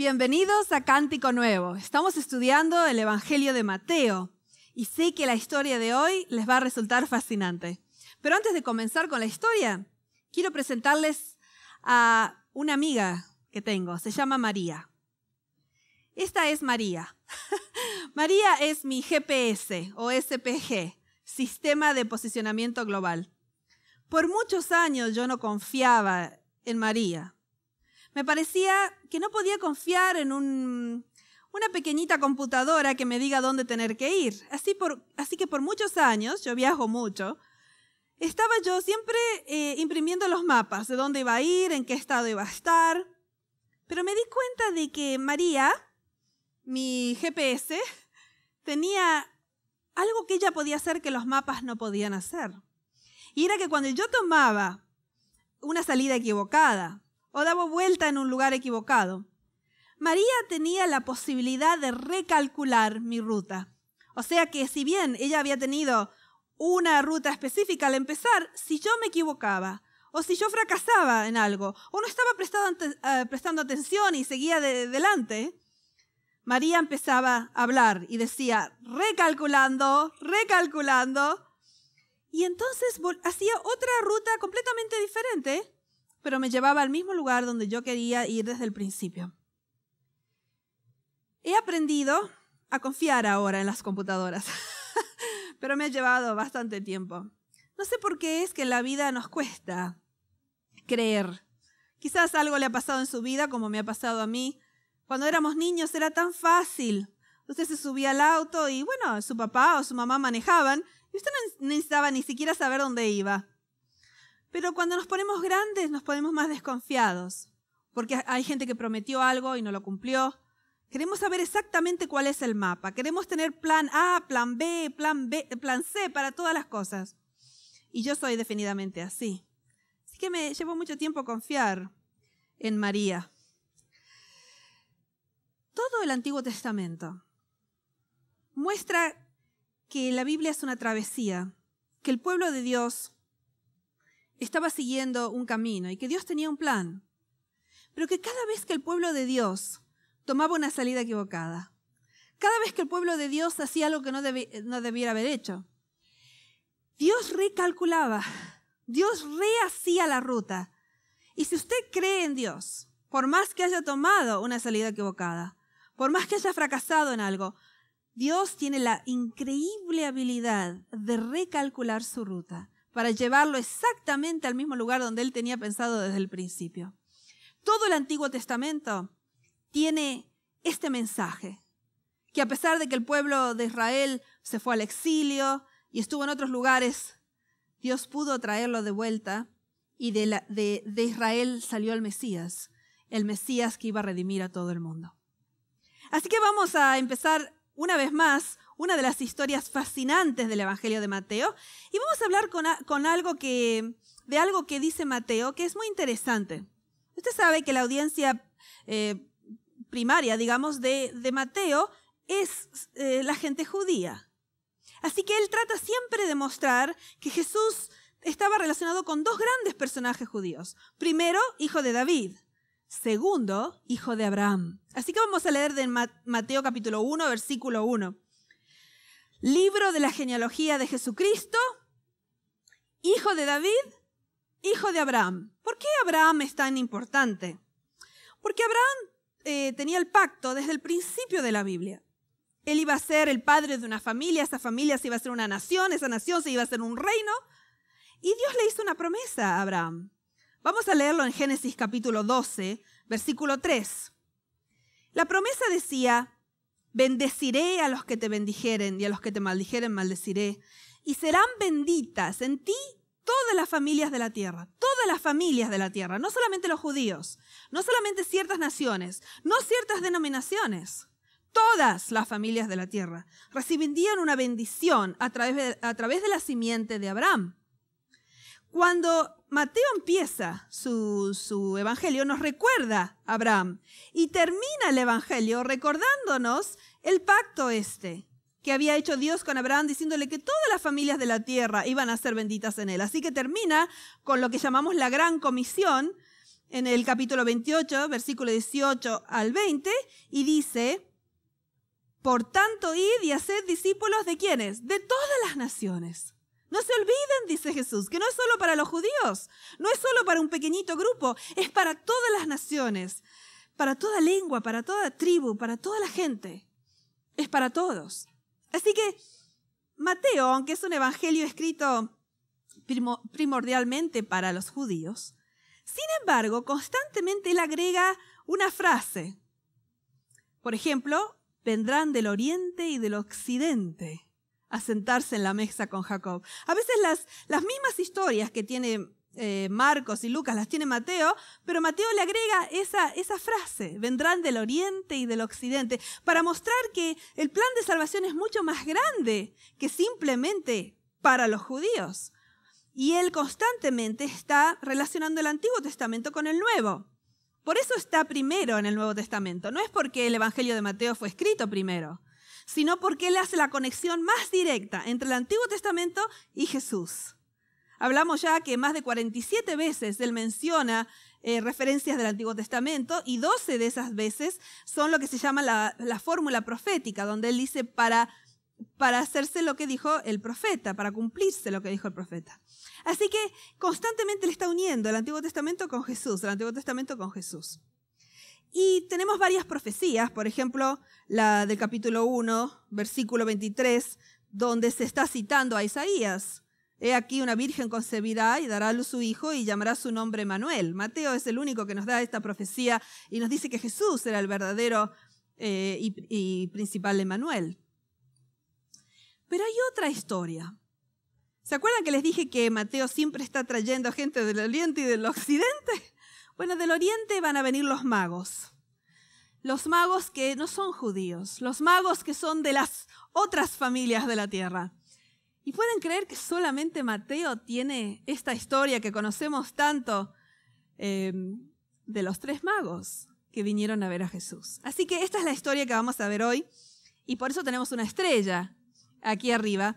Bienvenidos a Cántico Nuevo. Estamos estudiando el Evangelio de Mateo y sé que la historia de hoy les va a resultar fascinante. Pero antes de comenzar con la historia, quiero presentarles a una amiga que tengo. Se llama María. Esta es María. María es mi GPS o SPG, Sistema de Posicionamiento Global. Por muchos años yo no confiaba en María. Me parecía que no podía confiar en una pequeñita computadora que me diga dónde tener que ir. Así que por muchos años, yo viajo mucho, estaba yo siempre imprimiendo los mapas de dónde iba a ir, en qué estado iba a estar. Pero me di cuenta de que María, mi GPS, tenía algo que ella podía hacer que los mapas no podían hacer. Y era que cuando yo tomaba una salida equivocada, o daba vuelta en un lugar equivocado, María tenía la posibilidad de recalcular mi ruta. O sea que si bien ella había tenido una ruta específica al empezar, si yo me equivocaba, o si yo fracasaba en algo, o no estaba prestando atención y seguía delante, María empezaba a hablar y decía, recalculando, y entonces hacía otra ruta completamente diferente, pero me llevaba al mismo lugar donde yo quería ir desde el principio. He aprendido a confiar ahora en las computadoras, pero me ha llevado bastante tiempo. No sé por qué es que en la vida nos cuesta creer. Quizás algo le ha pasado en su vida como me ha pasado a mí. Cuando éramos niños era tan fácil. Usted se subía al auto y bueno, su papá o su mamá manejaban y usted no necesitaba ni siquiera saber dónde iba. Pero cuando nos ponemos grandes nos ponemos más desconfiados, porque hay gente que prometió algo y no lo cumplió. Queremos saber exactamente cuál es el mapa. Queremos tener plan A, plan B, plan C para todas las cosas. Y yo soy definitivamente así. Así que me llevó mucho tiempo confiar en María. Todo el Antiguo Testamento muestra que la Biblia es una travesía, que el pueblo de Dios estaba siguiendo un camino y que Dios tenía un plan, pero que cada vez que el pueblo de Dios tomaba una salida equivocada, cada vez que el pueblo de Dios hacía algo que no debiera haber hecho, Dios recalculaba, Dios rehacía la ruta. Y si usted cree en Dios, por más que haya tomado una salida equivocada, por más que haya fracasado en algo, Dios tiene la increíble habilidad de recalcular su ruta para llevarlo exactamente al mismo lugar donde él tenía pensado desde el principio. Todo el Antiguo Testamento tiene este mensaje, que a pesar de que el pueblo de Israel se fue al exilio y estuvo en otros lugares, Dios pudo traerlo de vuelta y de Israel salió el Mesías que iba a redimir a todo el mundo. Así que vamos a empezar una vez más una de las historias fascinantes del Evangelio de Mateo, y vamos a hablar de algo que dice Mateo, que es muy interesante. Usted sabe que la audiencia primaria, digamos, de Mateo es la gente judía. Así que él trata siempre de mostrar que Jesús estaba relacionado con dos grandes personajes judíos. Primero, hijo de David. Segundo, hijo de Abraham. Así que vamos a leer de Mateo capítulo 1, versículo 1. Libro de la genealogía de Jesucristo, hijo de David, hijo de Abraham. ¿Por qué Abraham es tan importante? Porque Abraham tenía el pacto desde el principio de la Biblia. Él iba a ser el padre de una familia, esa familia se iba a ser una nación, esa nación se iba a ser un reino, y Dios le hizo una promesa a Abraham. Vamos a leerlo en Génesis capítulo 12, versículo 3. La promesa decía: bendeciré a los que te bendijeren y a los que te maldijeren maldeciré. Y serán benditas en ti todas las familias de la tierra. Todas las familias de la tierra. No solamente los judíos. No solamente ciertas naciones. No ciertas denominaciones. Todas las familias de la tierra recibirían una bendición a través de la simiente de Abraham. Cuando Mateo empieza su evangelio, nos recuerda a Abraham y termina el evangelio recordándonos el pacto que había hecho Dios con Abraham, diciéndole que todas las familias de la tierra iban a ser benditas en él. Así que termina con lo que llamamos la gran comisión, en el capítulo 28, versículo 18 al 20, y dice, por tanto, id y haced discípulos ¿de quiénes? De todas las naciones. No se olviden, dice Jesús, que no es solo para los judíos, no es solo para un pequeñito grupo, es para todas las naciones, para toda lengua, para toda tribu, para toda la gente. Es para todos. Así que Mateo, aunque es un evangelio escrito primordialmente para los judíos, sin embargo, constantemente él agrega una frase. Por ejemplo, vendrán del oriente y del occidente a sentarse en la mesa con Jacob. A veces las mismas historias que tiene Marcos y Lucas las tiene Mateo, pero Mateo le agrega esa frase, vendrán del oriente y del occidente, para mostrar que el plan de salvación es mucho más grande que simplemente para los judíos. Y él constantemente está relacionando el Antiguo Testamento con el Nuevo. Por eso está primero en el Nuevo Testamento. No es porque el Evangelio de Mateo fue escrito primero, sino porque él hace la conexión más directa entre el Antiguo Testamento y Jesús. Hablamos ya que más de 47 veces él menciona referencias del Antiguo Testamento y 12 de esas veces son lo que se llama la fórmula profética, donde él dice para hacerse lo que dijo el profeta, para cumplirse lo que dijo el profeta. Así que constantemente le está uniendo el Antiguo Testamento con Jesús, el Antiguo Testamento con Jesús. Y tenemos varias profecías, por ejemplo, la del capítulo 1, versículo 23, donde se está citando a Isaías. He aquí una virgen concebirá y dará a luz su hijo y llamará su nombre Manuel. Mateo es el único que nos da esta profecía y nos dice que Jesús era el verdadero y principal Emmanuel. Pero hay otra historia. ¿Se acuerdan que les dije que Mateo siempre está trayendo gente del oriente y del occidente? Bueno, del oriente van a venir los magos que no son judíos, los magos que son de las otras familias de la tierra. ¿Y pueden creer que solamente Mateo tiene esta historia que conocemos tanto de los 3 magos que vinieron a ver a Jesús? Así que esta es la historia que vamos a ver hoy y por eso tenemos una estrella aquí arriba.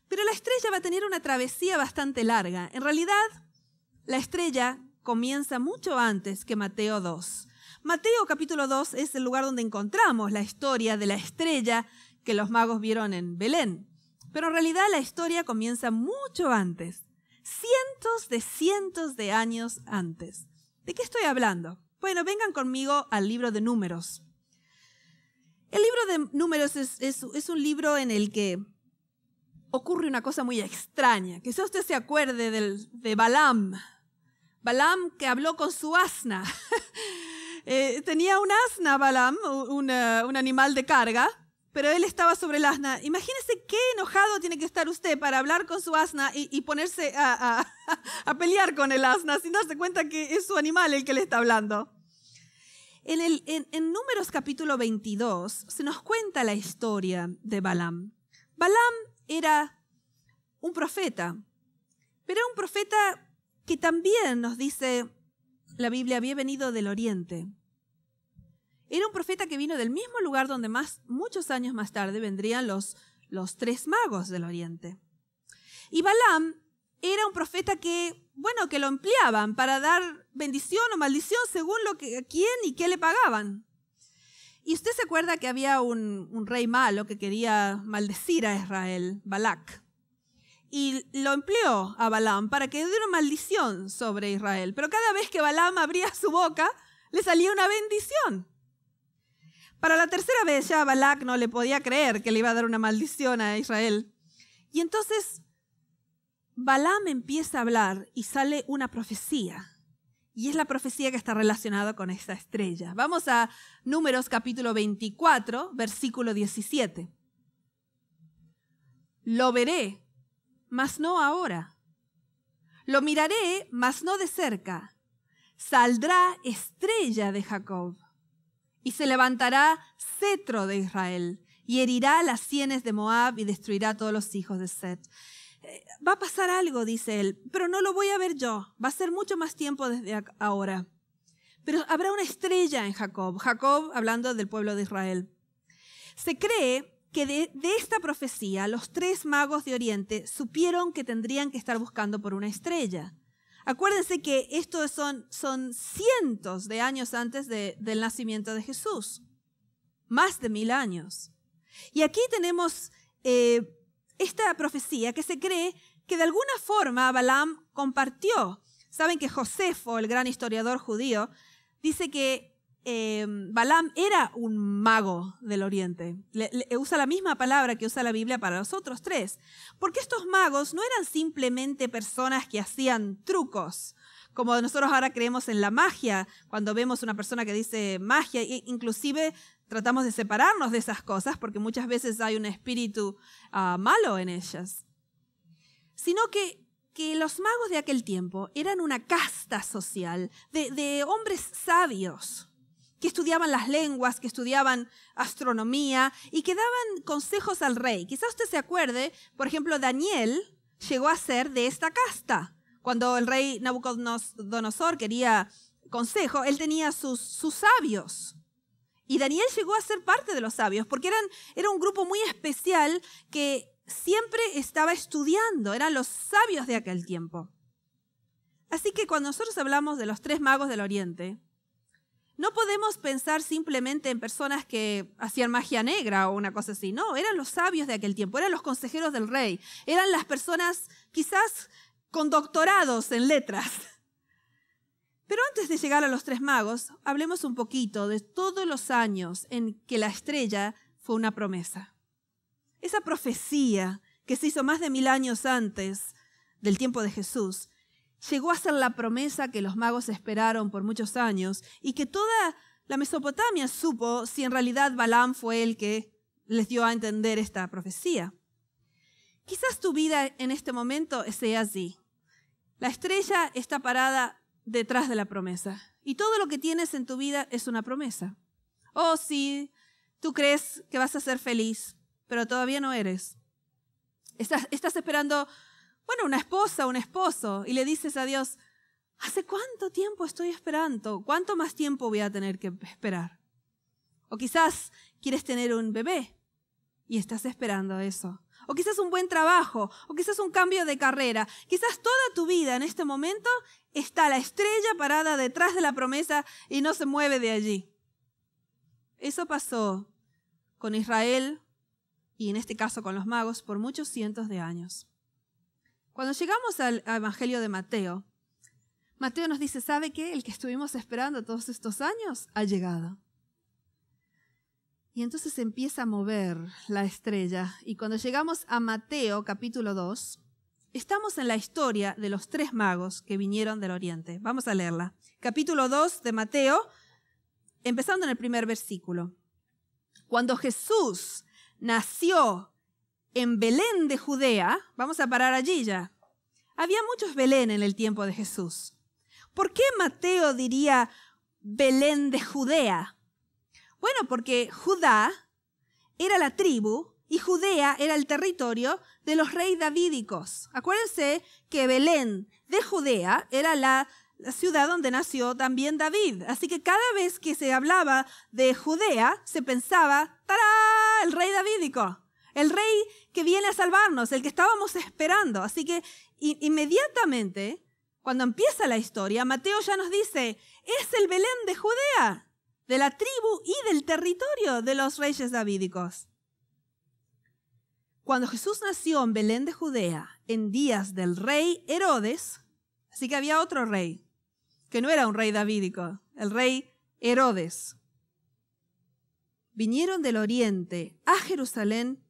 Pero la estrella va a tener una travesía bastante larga. En realidad, la estrella comienza mucho antes que Mateo 2. Mateo capítulo 2 es el lugar donde encontramos la historia de la estrella que los magos vieron en Belén. Pero en realidad la historia comienza mucho antes, cientos de años antes. ¿De qué estoy hablando? Bueno, vengan conmigo al libro de Números. El libro de Números es un libro en el que ocurre una cosa muy extraña. Quizá usted se acuerde de Balaam. Balaam que habló con su asna. Tenía un asna Balaam, un animal de carga, pero él estaba sobre el asna. Imagínese qué enojado tiene que estar usted para hablar con su asna y ponerse a pelear con el asna sin darse cuenta que es su animal el que le está hablando. En Números capítulo 22 se nos cuenta la historia de Balaam. Balaam era un profeta, pero era un profeta que también nos dice la Biblia había venido del oriente. Era un profeta que vino del mismo lugar donde muchos años más tarde vendrían los 3 magos del oriente. Y Balaam era un profeta que lo empleaban para dar bendición o maldición según a quién y qué le pagaban. Y usted se acuerda que había un rey malo que quería maldecir a Israel, Balac. Y lo empleó a Balaam para que diera una maldición sobre Israel. Pero cada vez que Balaam abría su boca, le salía una bendición. Para la tercera vez ya Balac no le podía creer que le iba a dar una maldición a Israel. Y entonces Balaam empieza a hablar y sale una profecía. Y es la profecía que está relacionada con esta estrella. Vamos a Números capítulo 24, versículo 17. Lo veré, mas no ahora. Lo miraré, mas no de cerca. Saldrá estrella de Jacob y se levantará cetro de Israel y herirá las sienes de Moab y destruirá a todos los hijos de Set. Va a pasar algo, dice él, pero no lo voy a ver yo. Va a ser mucho más tiempo desde ahora. Pero habrá una estrella en Jacob. Jacob hablando del pueblo de Israel. Se cree que de esta profecía los 3 magos de Oriente supieron que tendrían que estar buscando por una estrella. Acuérdense que estos son cientos de años antes del nacimiento de Jesús. Más de 1000 años. Y aquí tenemos esta profecía que se cree que de alguna forma Balaam compartió. Saben que Josefo, el gran historiador judío, dice que Balaam era un mago del Oriente. Usa la misma palabra que usa la Biblia para los otros tres. Porque estos magos no eran simplemente personas que hacían trucos, como nosotros ahora creemos en la magia, cuando vemos una persona que dice magia, inclusive tratamos de separarnos de esas cosas porque muchas veces hay un espíritu malo en ellas. Sino que los magos de aquel tiempo eran una casta social de hombres sabios que estudiaban las lenguas, que estudiaban astronomía y que daban consejos al rey. Quizás usted se acuerde, por ejemplo, Daniel llegó a ser de esta casta. Cuando el rey Nabucodonosor quería consejo, él tenía sus sabios. Y Daniel llegó a ser parte de los sabios, porque era un grupo muy especial que siempre estaba estudiando, eran los sabios de aquel tiempo. Así que cuando nosotros hablamos de los tres magos del Oriente, no podemos pensar simplemente en personas que hacían magia negra o una cosa así. No, eran los sabios de aquel tiempo, eran los consejeros del rey, eran las personas quizás con doctorados en letras. Pero antes de llegar a los tres magos, hablemos un poquito de todos los años en que la estrella fue una promesa. Esa profecía que se hizo más de 1000 años antes del tiempo de Jesús, llegó a ser la promesa que los magos esperaron por muchos años y que toda la Mesopotamia supo si en realidad Balaam fue el que les dio a entender esta profecía. Quizás tu vida en este momento sea así. La estrella está parada detrás de la promesa y todo lo que tienes en tu vida es una promesa. Oh, sí, tú crees que vas a ser feliz, pero todavía no eres. Estás esperando, una esposa, un esposo, y le dices a Dios, ¿hace cuánto tiempo estoy esperando? ¿Cuánto más tiempo voy a tener que esperar? O quizás quieres tener un bebé y estás esperando eso. O quizás un buen trabajo, o quizás un cambio de carrera. Quizás toda tu vida en este momento está la estrella parada detrás de la promesa y no se mueve de allí. Eso pasó con Israel y en este caso con los magos por muchos cientos de años. Cuando llegamos al Evangelio de Mateo, Mateo nos dice, ¿sabe qué? El que estuvimos esperando todos estos años ha llegado. Y entonces se empieza a mover la estrella. Y cuando llegamos a Mateo capítulo 2, estamos en la historia de los tres magos que vinieron del Oriente. Vamos a leerla. Capítulo 2 de Mateo, empezando en el primer versículo. Cuando Jesús nació en Belén de Judea, vamos a parar allí ya. Había muchos Belén en el tiempo de Jesús. ¿Por qué Mateo diría Belén de Judea? Bueno, porque Judá era la tribu y Judea era el territorio de los reyes davídicos. Acuérdense que Belén de Judea era la ciudad donde nació también David. Así que cada vez que se hablaba de Judea, se pensaba, ¡tará!, el rey davídico. El rey que viene a salvarnos, el que estábamos esperando. Así que inmediatamente, cuando empieza la historia, Mateo ya nos dice, es el Belén de Judea, de la tribu y del territorio de los reyes davídicos. Cuando Jesús nació en Belén de Judea, en días del rey Herodes, así que había otro rey, que no era un rey davídico, el rey Herodes. Vinieron del oriente a Jerusalén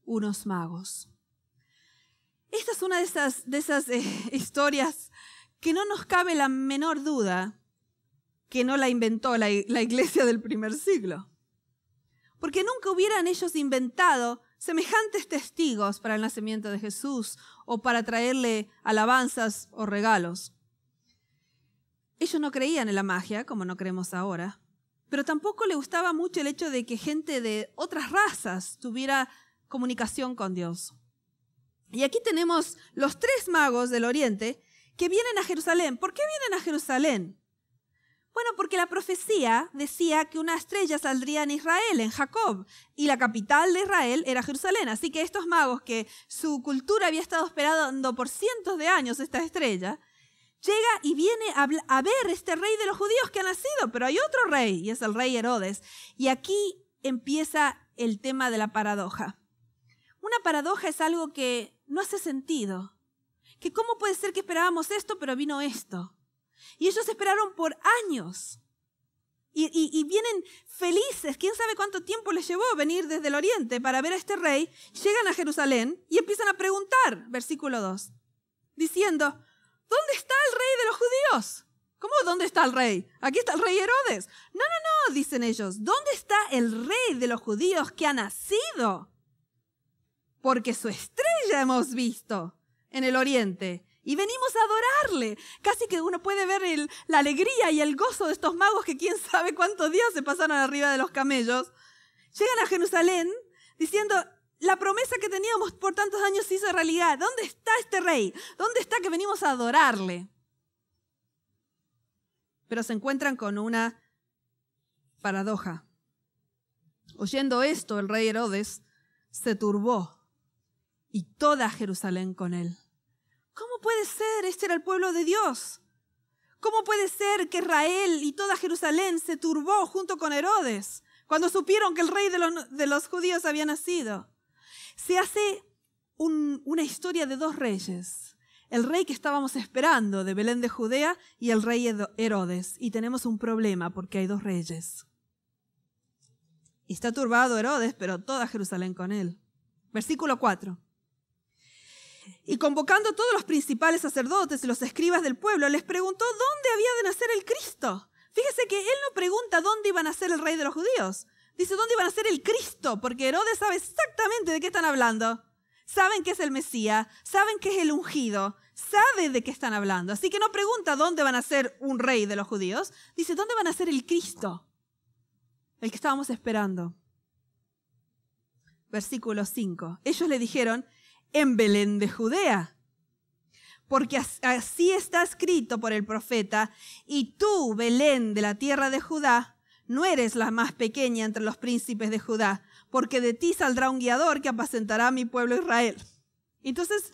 unos magos. Esta es una de esas historias que no nos cabe la menor duda que no la inventó la iglesia del primer siglo. Porque nunca hubieran ellos inventado semejantes testigos para el nacimiento de Jesús o para traerle alabanzas o regalos. Ellos no creían en la magia, como no creemos ahora, pero tampoco les gustaba mucho el hecho de que gente de otras razas tuviera comunicación con Dios. Y aquí tenemos los tres magos del Oriente que vienen a Jerusalén. ¿Por qué vienen a Jerusalén? Bueno, porque la profecía decía que una estrella saldría en Israel, en Jacob, y la capital de Israel era Jerusalén. Así que estos magos, que su cultura había estado esperando por cientos de años esta estrella, llega y viene a ver este rey de los judíos que ha nacido, pero hay otro rey, y es el rey Herodes. Y aquí empieza el tema de la paradoja. Una paradoja es algo que no hace sentido. Que cómo puede ser que esperábamos esto, pero vino esto. Y ellos esperaron por años. Y vienen felices. ¿Quién sabe cuánto tiempo les llevó venir desde el oriente para ver a este rey? Llegan a Jerusalén y empiezan a preguntar, versículo 2, diciendo, ¿dónde está el rey de los judíos? ¿Cómo dónde está el rey? Aquí está el rey Herodes. No, dicen ellos. ¿Dónde está el rey de los judíos que ha nacido? Porque su estrella hemos visto en el oriente y venimos a adorarle. Casi que uno puede ver la alegría y el gozo de estos magos que quién sabe cuántos días se pasaron arriba de los camellos. Llegan a Jerusalén diciendo, la promesa que teníamos por tantos años se hizo realidad. ¿Dónde está este rey? ¿Dónde está que venimos a adorarle? Pero se encuentran con una paradoja. Oyendo esto, el rey Herodes se turbó y toda Jerusalén con él. ¿Cómo puede ser? Este era el pueblo de Dios. ¿Cómo puede ser que Israel y toda Jerusalén se turbó junto con Herodes cuando supieron que el rey de los judíos había nacido? Se hace una historia de dos reyes. El rey que estábamos esperando de Belén de Judea y el rey Herodes. Y tenemos un problema porque hay dos reyes. Y está turbado Herodes, pero toda Jerusalén con él. Versículo 4. Y convocando a todos los principales sacerdotes y los escribas del pueblo, les preguntó dónde había de nacer el Cristo. Fíjese que él no pregunta dónde iba a nacer el rey de los judíos. Dice dónde iba a nacer el Cristo, porque Herodes sabe exactamente de qué están hablando. Saben que es el Mesías, saben que es el ungido, sabe de qué están hablando. Así que no pregunta dónde va a nacer un rey de los judíos. Dice dónde va a nacer el Cristo, el que estábamos esperando. Versículo 5. Ellos le dijeron, en Belén de Judea, porque así está escrito por el profeta, y tú, Belén de la tierra de Judá, no eres la más pequeña entre los príncipes de Judá, porque de ti saldrá un guiador que apacentará a mi pueblo Israel. Entonces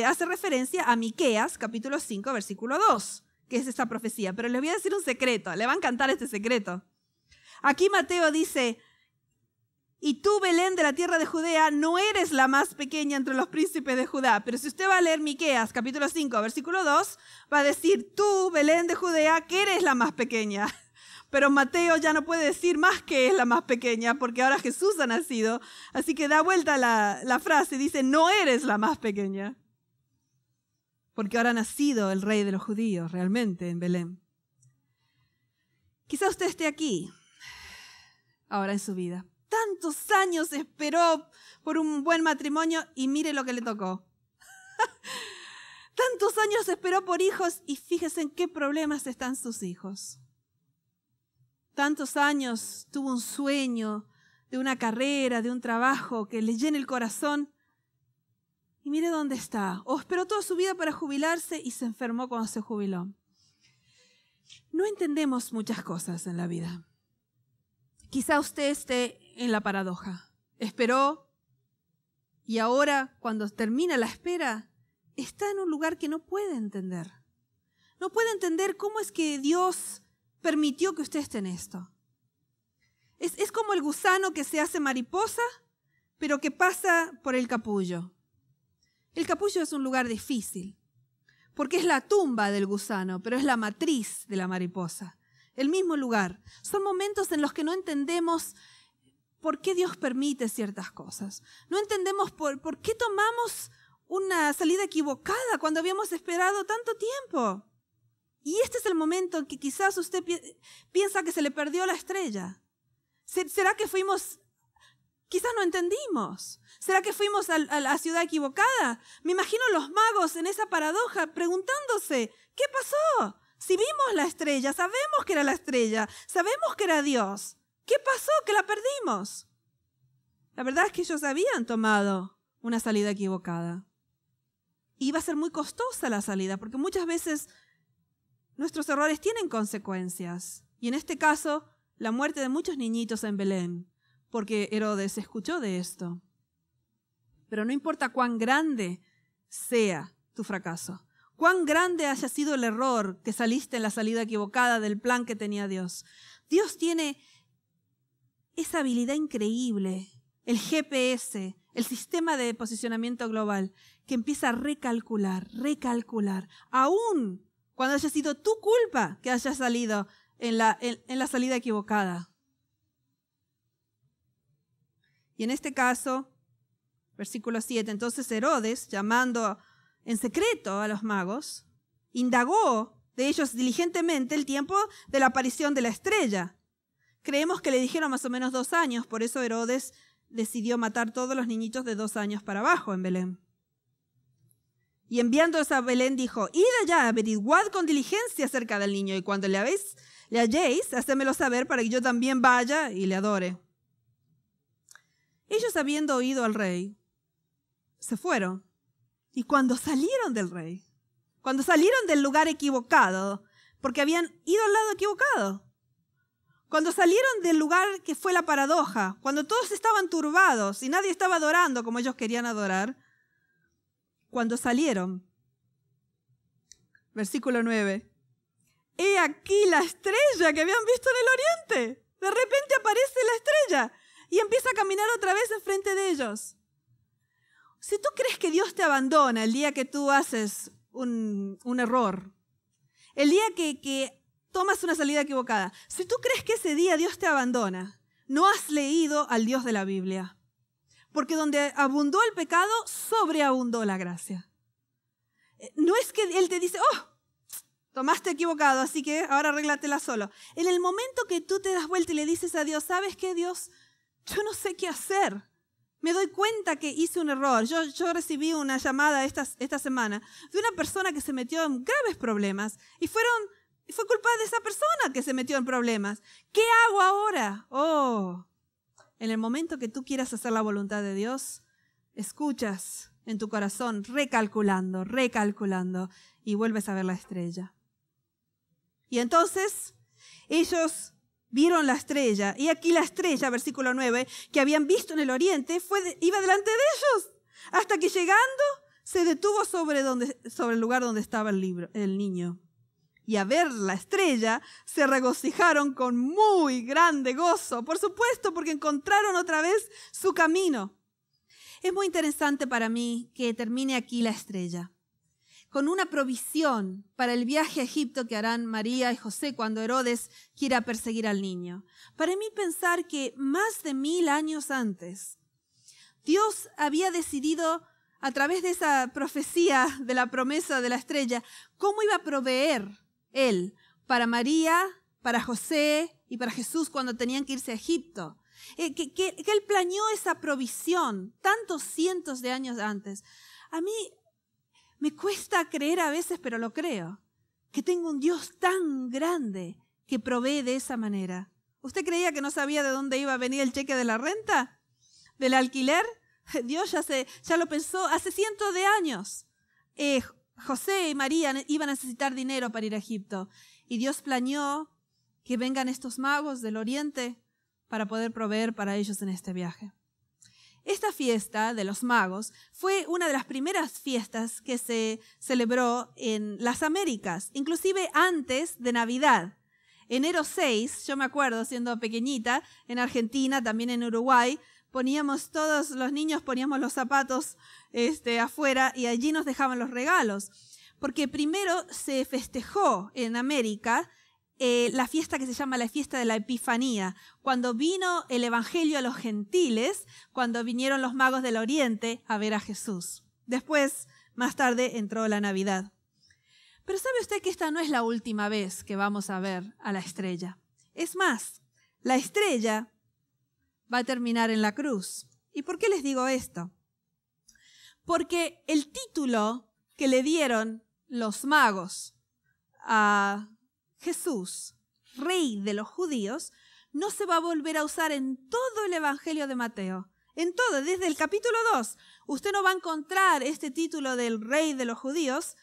hace referencia a Miqueas, capítulo 5, versículo 2, que es esta profecía. Pero les voy a decir un secreto, le va a encantar este secreto. Aquí Mateo dice, y tú, Belén de la tierra de Judea, no eres la más pequeña entre los príncipes de Judá. Pero si usted va a leer Miqueas, capítulo 5, versículo 2, va a decir, tú, Belén de Judea, que eres la más pequeña. Pero Mateo ya no puede decir más que es la más pequeña, porque ahora Jesús ha nacido. Así que da vuelta la frase y dice, no eres la más pequeña. Porque ahora ha nacido el rey de los judíos, realmente, en Belén. Quizá usted esté aquí, ahora en su vida. Tantos años esperó por un buen matrimonio y mire lo que le tocó. Tantos años esperó por hijos y fíjese en qué problemas están sus hijos. Tantos años tuvo un sueño de una carrera, de un trabajo que le llene el corazón y mire dónde está. O esperó toda su vida para jubilarse y se enfermó cuando se jubiló. No entendemos muchas cosas en la vida. Quizá usted esté en la paradoja. Esperó y ahora, cuando termina la espera, está en un lugar que no puede entender. No puede entender cómo es que Dios permitió que usted esté en esto. Es como el gusano que se hace mariposa, pero que pasa por el capullo. El capullo es un lugar difícil, porque es la tumba del gusano, pero es la matriz de la mariposa. El mismo lugar. Son momentos en los que no entendemos por qué Dios permite ciertas cosas. No entendemos por qué tomamos una salida equivocada cuando habíamos esperado tanto tiempo. Y este es el momento en que quizás usted piensa que se le perdió la estrella. ¿Será que quizás no entendimos? ¿Será que fuimos a la ciudad equivocada? Me imagino los magos en esa paradoja preguntándose, ¿qué pasó? Si vimos la estrella, sabemos que era la estrella, sabemos que era Dios. ¿Qué pasó? Que la perdimos. La verdad es que ellos habían tomado una salida equivocada. Y iba a ser muy costosa la salida, porque muchas veces nuestros errores tienen consecuencias. Y en este caso, la muerte de muchos niñitos en Belén, porque Herodes escuchó de esto. Pero no importa cuán grande sea tu fracaso, cuán grande haya sido el error que saliste en la salida equivocada del plan que tenía Dios. Dios tiene esa habilidad increíble, el GPS, el sistema de posicionamiento global, que empieza a recalcular, aún cuando haya sido tu culpa que hayas salido en la salida equivocada. Y en este caso, versículo 7, entonces Herodes, llamando en secreto a los magos, indagó de ellos diligentemente el tiempo de la aparición de la estrella. Creemos que le dijeron más o menos 2 años, por eso Herodes decidió matar todos los niñitos de 2 años para abajo en Belén. Y enviándolos a Belén dijo, id allá, averiguad con diligencia acerca del niño, y cuando le halléis, hacémelo saber para que yo también vaya y le adore. Ellos, habiendo oído al rey, se fueron. Y cuando salieron del rey, cuando salieron del lugar equivocado, porque habían ido al lado equivocado, cuando salieron del lugar que fue la paradoja, cuando todos estaban turbados y nadie estaba adorando como ellos querían adorar, cuando salieron, versículo 9, he aquí la estrella que habían visto en el oriente. De repente aparece la estrella y empieza a caminar otra vez enfrente de ellos. Si tú crees que Dios te abandona el día que tú haces un error, el día que tomas una salida equivocada, si tú crees que ese día Dios te abandona, no has leído al Dios de la Biblia. Porque donde abundó el pecado, sobreabundó la gracia. No es que Él te dice, tomaste equivocado, así que ahora arréglatela solo. En el momento que tú te das vuelta y le dices a Dios, ¿sabes qué, Dios? Yo no sé qué hacer. Me doy cuenta que hice un error. Yo recibí una llamada esta semana de una persona que se metió en graves problemas y fue culpa de esa persona que se metió en problemas. ¿Qué hago ahora? En el momento que tú quieras hacer la voluntad de Dios, escuchas en tu corazón recalculando y vuelves a ver la estrella. Y entonces ellos vieron la estrella, y aquí la estrella, versículo 9, que habían visto en el oriente, iba delante de ellos, hasta que llegando se detuvo sobre el lugar donde estaba el niño. Y a ver la estrella se regocijaron con muy grande gozo, por supuesto, porque encontraron otra vez su camino. Es muy interesante para mí que termine aquí la estrella, con una provisión para el viaje a Egipto que harán María y José cuando Herodes quiera perseguir al niño. Para mí pensar que más de 1000 años antes, Dios había decidido, a través de esa profecía de la promesa de la estrella, cómo iba a proveer Él para María, para José y para Jesús cuando tenían que irse a Egipto. Que Él planeó esa provisión tantos cientos de años antes. A mí me cuesta creer a veces, pero lo creo, que tengo un Dios tan grande que provee de esa manera. ¿Usted creía que no sabía de dónde iba a venir el cheque de la renta? ¿Del alquiler? Dios ya lo pensó hace cientos de años. José y María iban a necesitar dinero para ir a Egipto. Y Dios planeó que vengan estos magos del oriente para poder proveer para ellos en este viaje. Esta fiesta de los magos fue una de las primeras fiestas que se celebró en las Américas, inclusive antes de Navidad. Enero 6, yo me acuerdo siendo pequeñita, en Argentina, también en Uruguay, todos los niños poníamos los zapatos afuera y allí nos dejaban los regalos. Porque primero se festejó en América la fiesta que se llama la fiesta de la Epifanía, cuando vino el Evangelio a los gentiles, cuando vinieron los magos del Oriente a ver a Jesús. Después, más tarde, entró la Navidad. Pero ¿sabe usted que esta no es la última vez que vamos a ver a la estrella? Es más, la estrella va a terminar en la cruz. ¿Y por qué les digo esto? Porque el título que le dieron los magos a Jesús, Rey de los Judíos, no se va a volver a usar en todo el Evangelio de Mateo. En todo, desde el capítulo 2. Usted no va a encontrar este título del Rey de los Judíos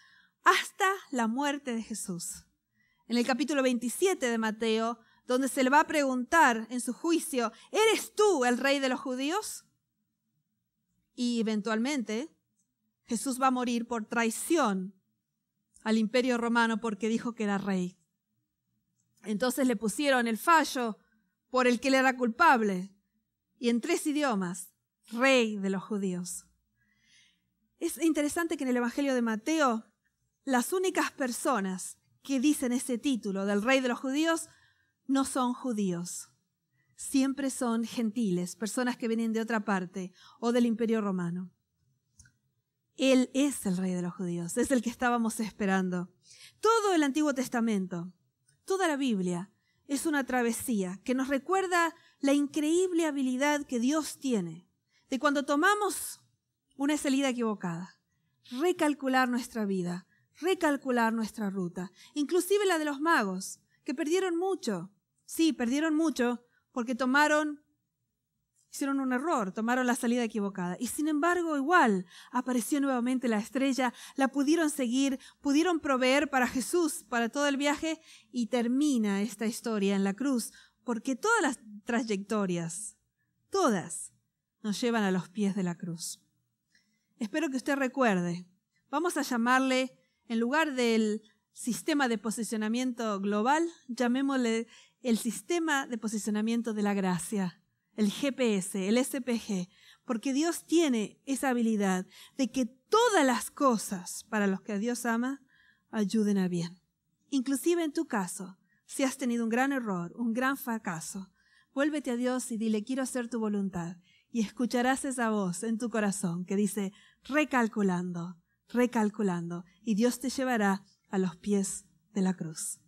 hasta la muerte de Jesús. En el capítulo 27 de Mateo, donde se le va a preguntar en su juicio, ¿eres tú el Rey de los Judíos? Y eventualmente Jesús va a morir por traición al Imperio Romano porque dijo que era rey. Entonces le pusieron el fallo por el que él era culpable, y en 3 idiomas, Rey de los Judíos. Es interesante que en el Evangelio de Mateo, las únicas personas que dicen ese título del Rey de los Judíos no son judíos. Siempre son gentiles, personas que vienen de otra parte o del Imperio Romano. Él es el Rey de los Judíos, es el que estábamos esperando. Todo el Antiguo Testamento, toda la Biblia, es una travesía que nos recuerda la increíble habilidad que Dios tiene de cuando tomamos una salida equivocada, recalcular nuestra vida, recalcular nuestra ruta, inclusive la de los magos, que perdieron mucho. Sí, perdieron mucho porque hicieron un error, tomaron la salida equivocada. Y sin embargo, igual apareció nuevamente la estrella, la pudieron seguir, pudieron proveer para Jesús, para todo el viaje, y termina esta historia en la cruz, porque todas las trayectorias, todas, nos llevan a los pies de la cruz. Espero que usted recuerde, vamos a llamarle, en lugar del sistema de posicionamiento global, llamémosle el sistema de posicionamiento de la gracia. El GPS, el SPG, porque Dios tiene esa habilidad de que todas las cosas para los que a Dios ama ayuden a bien. Inclusive en tu caso, si has tenido un gran error, un gran fracaso, vuélvete a Dios y dile, quiero hacer tu voluntad. Y escucharás esa voz en tu corazón que dice, recalculando, recalculando. Y Dios te llevará a los pies de la cruz.